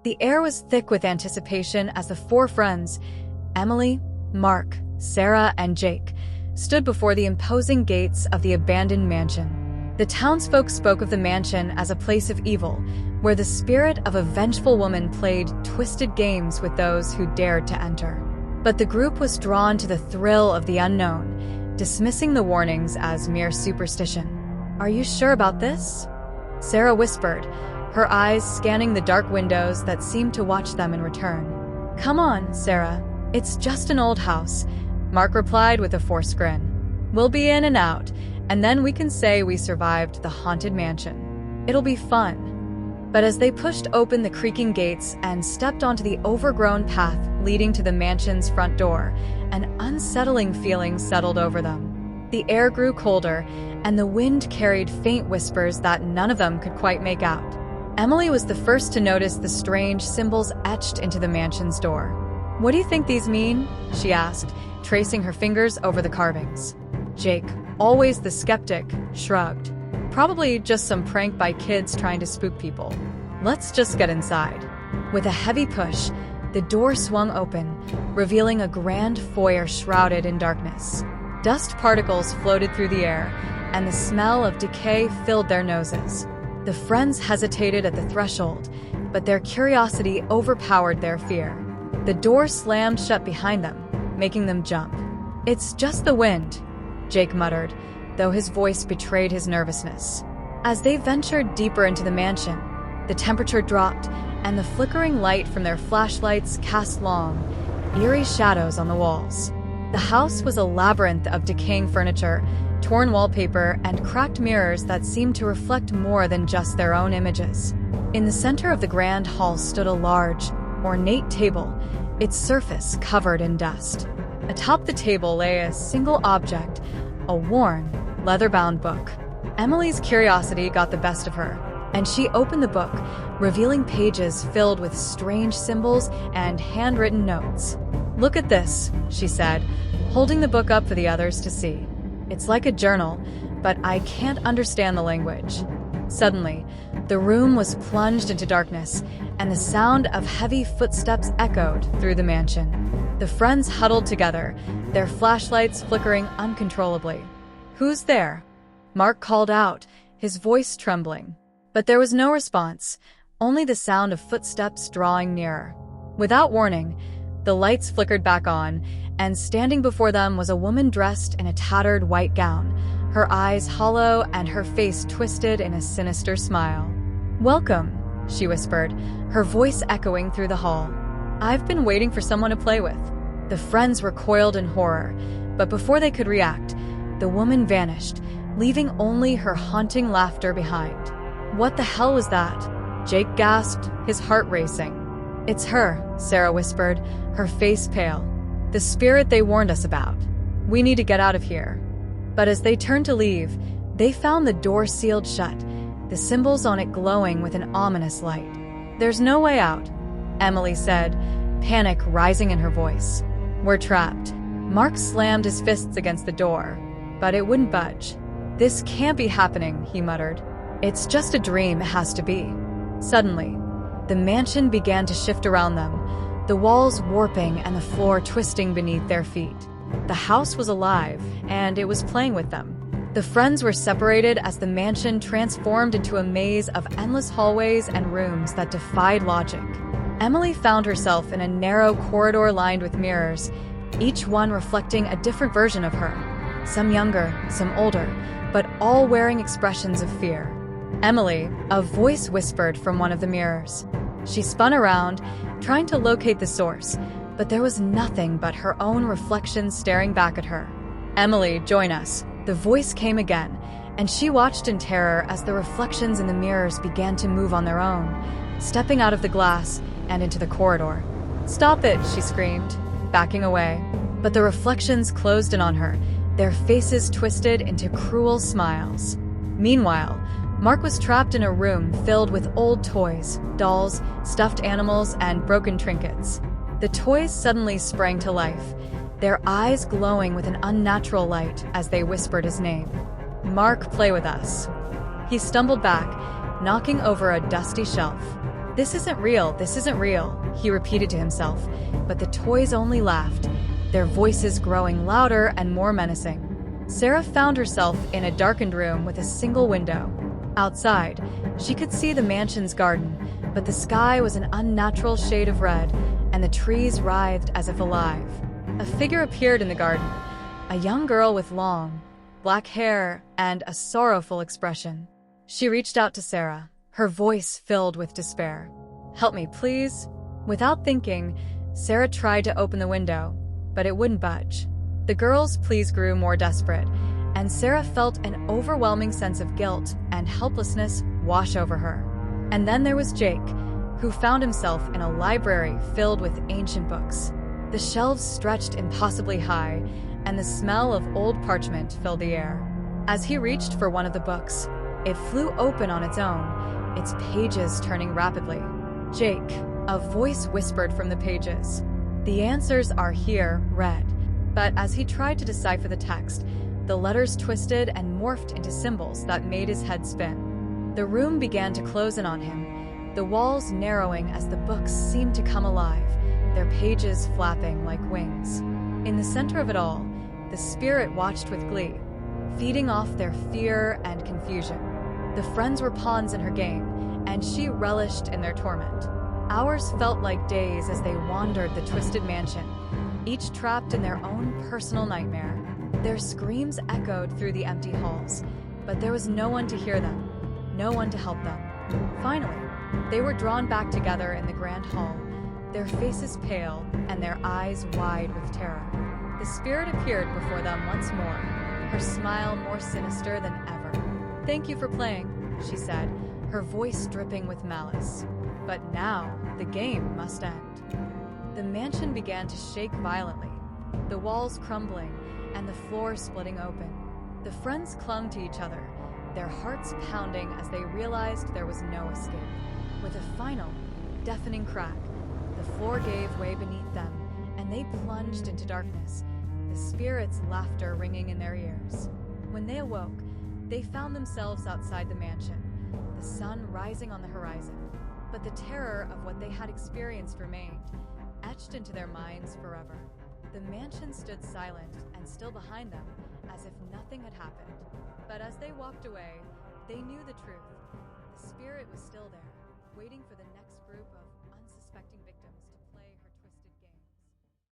The air was thick with anticipation as the four friends, Emily, Mark, Sarah, and Jake, stood before the imposing gates of the abandoned mansion. The townsfolk spoke of the mansion as a place of evil, where the spirit of a vengeful woman played twisted games with those who dared to enter. But the group was drawn to the thrill of the unknown, dismissing the warnings as mere superstition. "Are you sure about this?" Sarah whispered, her eyes scanning the dark windows that seemed to watch them in return. "Come on, Sarah. It's just an old house," Mark replied with a forced grin. "We'll be in and out, and then we can say we survived the haunted mansion. It'll be fun." But as they pushed open the creaking gates and stepped onto the overgrown path leading to the mansion's front door, an unsettling feeling settled over them. The air grew colder, and the wind carried faint whispers that none of them could quite make out. Emily was the first to notice the strange symbols etched into the mansion's door. "What do you think these mean?" she asked, tracing her fingers over the carvings. Jake, always the skeptic, shrugged. "Probably just some prank by kids trying to spook people. Let's just get inside." With a heavy push, the door swung open, revealing a grand foyer shrouded in darkness. Dust particles floated through the air, and the smell of decay filled their noses. The friends hesitated at the threshold, but their curiosity overpowered their fear. The door slammed shut behind them, making them jump. "It's just the wind," Jake muttered, though his voice betrayed his nervousness. As they ventured deeper into the mansion, the temperature dropped, and the flickering light from their flashlights cast long, eerie shadows on the walls. The house was a labyrinth of decaying furniture, torn wallpaper, and cracked mirrors that seemed to reflect more than just their own images. In the center of the grand hall stood a large, ornate table, its surface covered in dust. Atop the table lay a single object, a worn, leather-bound book. Emily's curiosity got the best of her, and she opened the book, revealing pages filled with strange symbols and handwritten notes. "Look at this," she said, holding the book up for the others to see. "It's like a journal, but I can't understand the language." Suddenly, the room was plunged into darkness, and the sound of heavy footsteps echoed through the mansion. The friends huddled together, their flashlights flickering uncontrollably. "Who's there?" Mark called out, his voice trembling. But there was no response, only the sound of footsteps drawing nearer. Without warning, the lights flickered back on, and standing before them was a woman dressed in a tattered white gown, her eyes hollow and her face twisted in a sinister smile. "Welcome," she whispered, her voice echoing through the hall. "I've been waiting for someone to play with." The friends recoiled in horror, but before they could react, the woman vanished, leaving only her haunting laughter behind. "What the hell was that?" Jake gasped, his heart racing. "It's her," Sarah whispered, her face pale. "The spirit they warned us about. We need to get out of here." But as they turned to leave, they found the door sealed shut, the symbols on it glowing with an ominous light. "There's no way out," Emily said, panic rising in her voice. "We're trapped." Mark slammed his fists against the door, but it wouldn't budge. "This can't be happening," he muttered. "It's just a dream, it has to be." Suddenly, the mansion began to shift around them, the walls warping and the floor twisting beneath their feet. The house was alive, and it was playing with them. The friends were separated as the mansion transformed into a maze of endless hallways and rooms that defied logic. Emily found herself in a narrow corridor lined with mirrors, each one reflecting a different version of her. Some younger, some older, but all wearing expressions of fear. "Emily," a voice whispered from one of the mirrors. She spun around, trying to locate the source, but there was nothing but her own reflection staring back at her. "Emily, join us," the voice came again, and she watched in terror as the reflections in the mirrors began to move on their own, stepping out of the glass and into the corridor. "Stop it," she screamed, backing away. But the reflections closed in on her, their faces twisted into cruel smiles. Meanwhile, Mark was trapped in a room filled with old toys, dolls, stuffed animals, and broken trinkets. The toys suddenly sprang to life, their eyes glowing with an unnatural light as they whispered his name. "Mark, play with us." He stumbled back, knocking over a dusty shelf. "This isn't real, this isn't real," he repeated to himself, but the toys only laughed, their voices growing louder and more menacing. Sarah found herself in a darkened room with a single window. Outside, she could see the mansion's garden, but the sky was an unnatural shade of red, and the trees writhed as if alive. A figure appeared in the garden, a young girl with long, black hair and a sorrowful expression. She reached out to Sarah, her voice filled with despair. "Help me, please." Without thinking, Sarah tried to open the window, but it wouldn't budge. The girl's pleas grew more desperate, and Sarah felt an overwhelming sense of guilt and helplessness wash over her. And then there was Jake, who found himself in a library filled with ancient books. The shelves stretched impossibly high, and the smell of old parchment filled the air. As he reached for one of the books, it flew open on its own, its pages turning rapidly. "Jake," a voice whispered from the pages. "The answers are here," read. But as he tried to decipher the text, the letters twisted and morphed into symbols that made his head spin. The room began to close in on him, the walls narrowing as the books seemed to come alive, their pages flapping like wings. In the center of it all, the spirit watched with glee, feeding off their fear and confusion. The friends were pawns in her game, and she relished in their torment. Hours felt like days as they wandered the twisted mansion, each trapped in their own personal nightmare. Their screams echoed through the empty halls, but there was no one to hear them, no one to help them. Finally, they were drawn back together in the grand hall, their faces pale and their eyes wide with terror. The spirit appeared before them once more, her smile more sinister than ever. "Thank you for playing," she said, her voice dripping with malice. "But now, the game must end." The mansion began to shake violently, the walls crumbling and the floor splitting open. The friends clung to each other, their hearts pounding as they realized there was no escape. With a final, deafening crack, the floor gave way beneath them, and they plunged into darkness, the spirit's laughter ringing in their ears. When they awoke, they found themselves outside the mansion, the sun rising on the horizon. But the terror of what they had experienced remained, etched into their minds forever. The mansion stood silent and still behind them, as if nothing had happened. But as they walked away, they knew the truth. The spirit was still there, waiting for the next group of